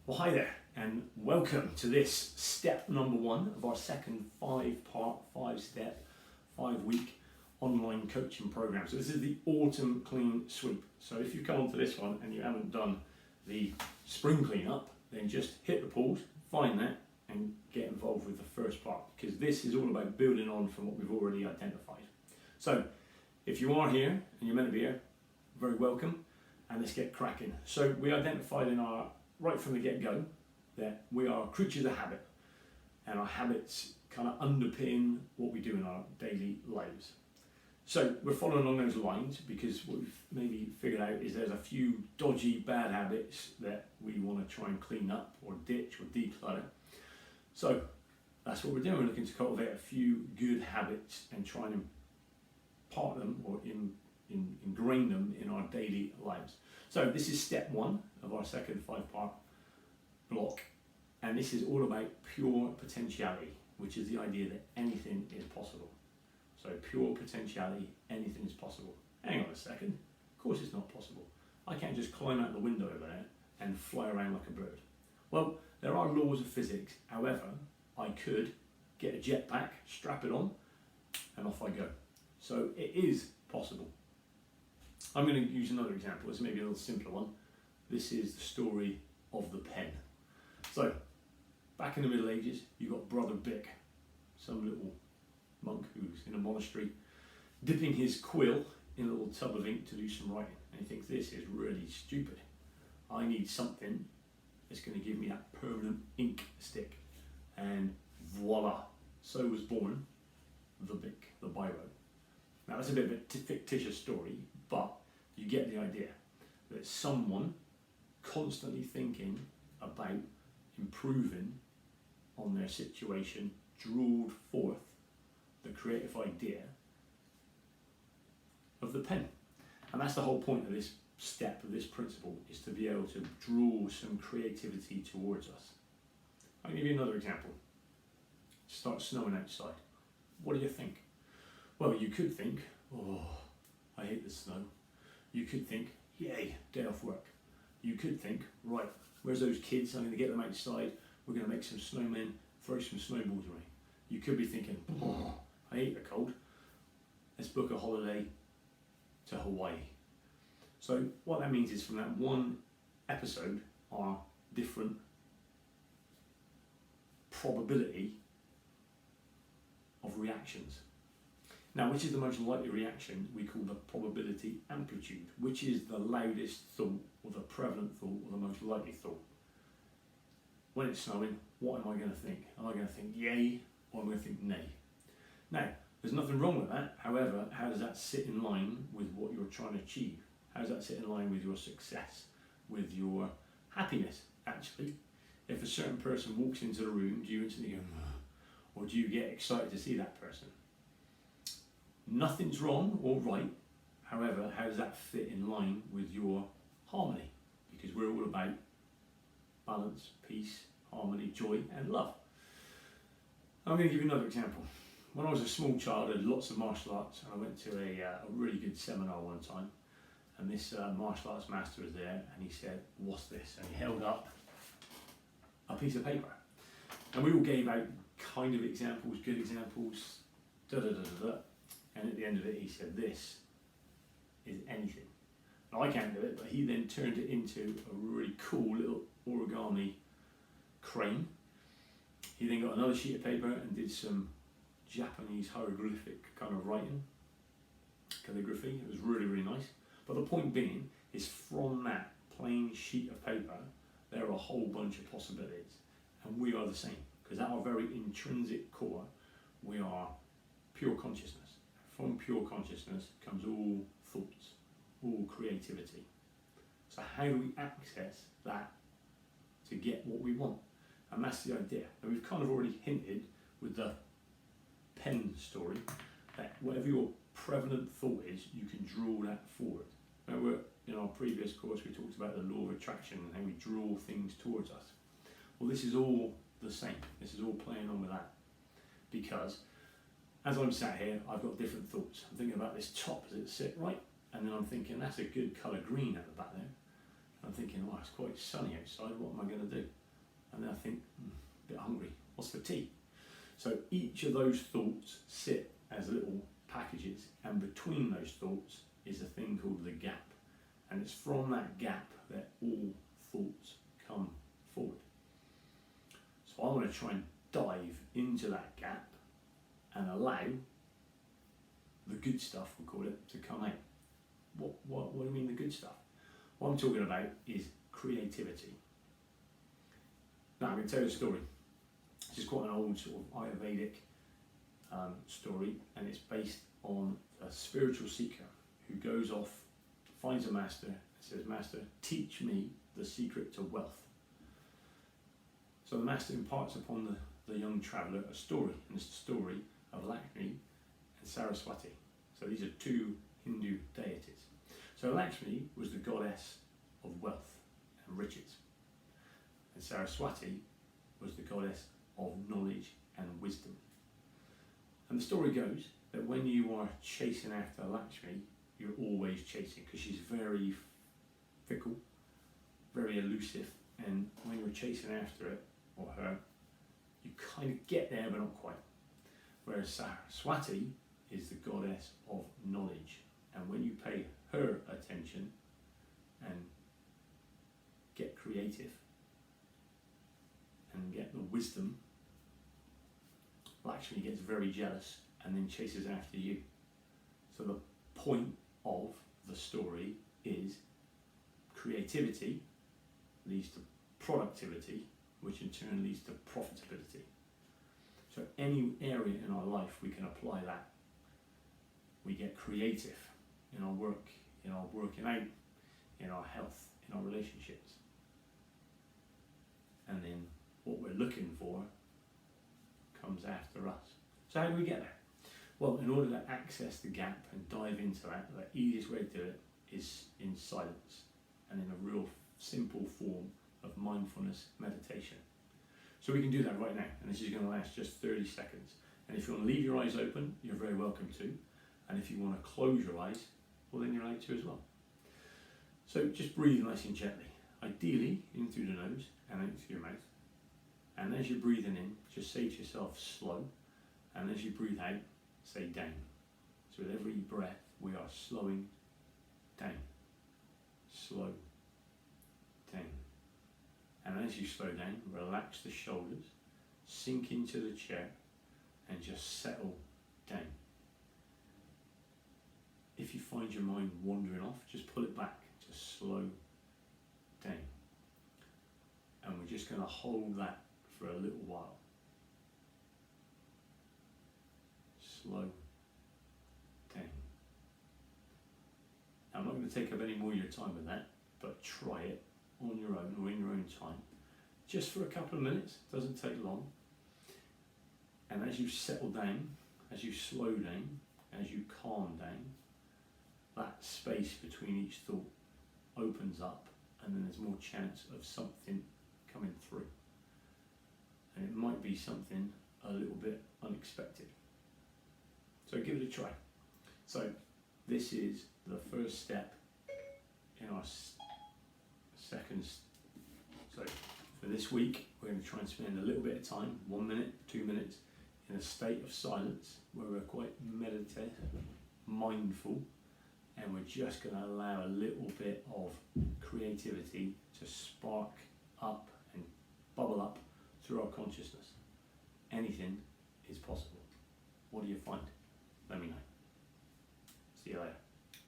Well, hi there, and welcome to this step number one of our second five-part, five-step, five-week online coaching program. So this is the autumn clean sweep. So if you've come onto this one and you haven't done the spring cleanup, then just hit the pause, find that, and get involved with the first part, because this is all about building on from what we've already identified. So if you are here and you're meant to be here, very welcome, and let's get cracking. So we identified right from the get-go that we are creatures of habit, and our habits kind of underpin what we do in our daily lives. So we're following along those lines because what we've maybe figured out is there's a few dodgy bad habits that we want to try and clean up or ditch or declutter. So that's what we're doing. We're looking to cultivate a few good habits and try and impart them or ingrain them in our daily lives. So this is step one of our second five-part block, and this is all about pure potentiality, which is the idea that anything is possible. So pure potentiality, anything is possible. Hang on a second, of course it's not possible. I can't just climb out the window over there and fly around like a bird. Well, there are laws of physics. However, I could get a jetpack, strap it on, and off I go. So it is possible. I'm going to use another example. It's maybe a little simpler one. This is the story of the pen. So, back in the Middle Ages, you got Brother Bick, some little monk who's in a monastery, dipping his quill in a little tub of ink to do some writing. And he thinks, this is really stupid. I need something that's going to give me that permanent ink stick. And voila, so was born the Bic, the biro. Now that's a bit of a fictitious story, but you get the idea that someone constantly thinking about improving on their situation drawed forth the creative idea of the pen. And that's the whole point of this step, of this principle, is to be able to draw some creativity towards us. I'll give you another example. It starts snowing outside. What do you think? Well, you could think, oh, I hate the snow. You could think, yay, day off work. You could think, right, where's those kids? I'm going to get them outside. We're going to make some snowmen, throw some snowballs away. You could be thinking, oh, I hate the cold. Let's book a holiday to Hawaii. So what that means is from that one episode are different probability of reactions. Now, which is the most likely reaction we call the probability amplitude, which is the loudest thought or the prevalent thought or the most likely thought. When it's snowing, what am I going to think? Am I going to think yay or am I going to think nay? Now, there's nothing wrong with that. However, how does that sit in line with what you're trying to achieve? How does that sit in line with your success, with your happiness, actually? If a certain person walks into the room, do you instantly go, or do you get excited to see that person? Nothing's wrong or right. However, how does that fit in line with your harmony? Because we're all about balance, peace, harmony, joy, and love. I'm going to give you another example. When I was a small child, I did lots of martial arts, and I went to a really good seminar one time. And this martial arts master was there, and he said, "What's this?" And he held up a piece of paper. And we all gave out kind of examples, good examples, da-da-da-da-da. And at the end of it, he said, "This is anything." Now, I can't do it, but he then turned it into a really cool little origami crane. He then got another sheet of paper and did some Japanese hieroglyphic kind of writing, calligraphy. It was really, really nice. But the point being is from that plain sheet of paper, there are a whole bunch of possibilities. And we are the same, because at our very intrinsic core, we are pure consciousness. From pure consciousness comes all thoughts, all creativity. So how do we access that to get what we want? And that's the idea. And we've kind of already hinted with the pen story that whatever your prevalent thought is, you can draw that forward. Remember in our previous course we talked about the law of attraction and how we draw things towards us. Well, this is all the same. This is all playing on with that. Because as I'm sat here, I've got different thoughts. I'm thinking about this top, does it sit right? And then I'm thinking, that's a good colour green at the back there. I'm thinking, oh, it's quite sunny outside, what am I going to do? And then I think, a bit hungry, what's for tea? So each of those thoughts sit as little packages, and between those thoughts is a thing called the gap. And it's from that gap that all thoughts come forward. So I want to try and dive into that gap and allow the good stuff, we'll call it, to come out. What do you mean the good stuff? What I'm talking about is creativity. Now I'm going to tell you a story. This is quite an old sort of Ayurvedic story, and it's based on a spiritual seeker who goes off, finds a master, and says, "Master, teach me the secret to wealth." So the master imparts upon the young traveller a story, and it's the story of Lakshmi and Saraswati. So these are two Hindu deities. So Lakshmi was the goddess of wealth and riches, and Saraswati was the goddess of knowledge and wisdom. And the story goes that when you are chasing after Lakshmi, you're always chasing, because she's very fickle, very elusive, and when you're chasing after it, or her, you kind of get there but not quite. Whereas Saraswati is the goddess of knowledge, and when you pay her attention and get creative and get the wisdom, Lakshmi gets very jealous and then chases after you. So the point of the story is creativity leads to productivity, which in turn leads to profitability. So any area in our life we can apply that. We get creative in our work, in our working out, in our health, in our relationships. And then what we're looking for comes after us. So how do we get there? Well, in order to access the gap and dive into that, the easiest way to do it is in silence and in a real simple form of mindfulness meditation. So we can do that right now, and this is going to last just 30 seconds. And if you want to leave your eyes open, you're very welcome to. And if you want to close your eyes, well, then you're allowed to as well. So just breathe nice and gently, ideally in through the nose and out through your mouth. And as you're breathing in, just say to yourself, slow. And as you breathe out, say down. So with every breath, we are slowing down. Slow down. And as you slow down, relax the shoulders, sink into the chair, and just settle down. If you find your mind wandering off, just pull it back, just slow down. And we're just going to hold that for a little while. Slow down. Now, I'm not going to take up any more of your time with that, but try it on your own or in your own time, just for a couple of minutes. It doesn't take long. And as you settle down, as you slow down, as you calm down, that space between each thought opens up, and then there's more chance of something coming through. And it might be something a little bit unexpected. So give it a try. So this is the first step in our second. So for this week, we're going to try and spend a little bit of time, 1 minute, 2 minutes, in a state of silence where we're quite meditative, mindful, and we're just going to allow a little bit of creativity to spark up and bubble up through our consciousness. Anything is possible. What do you find?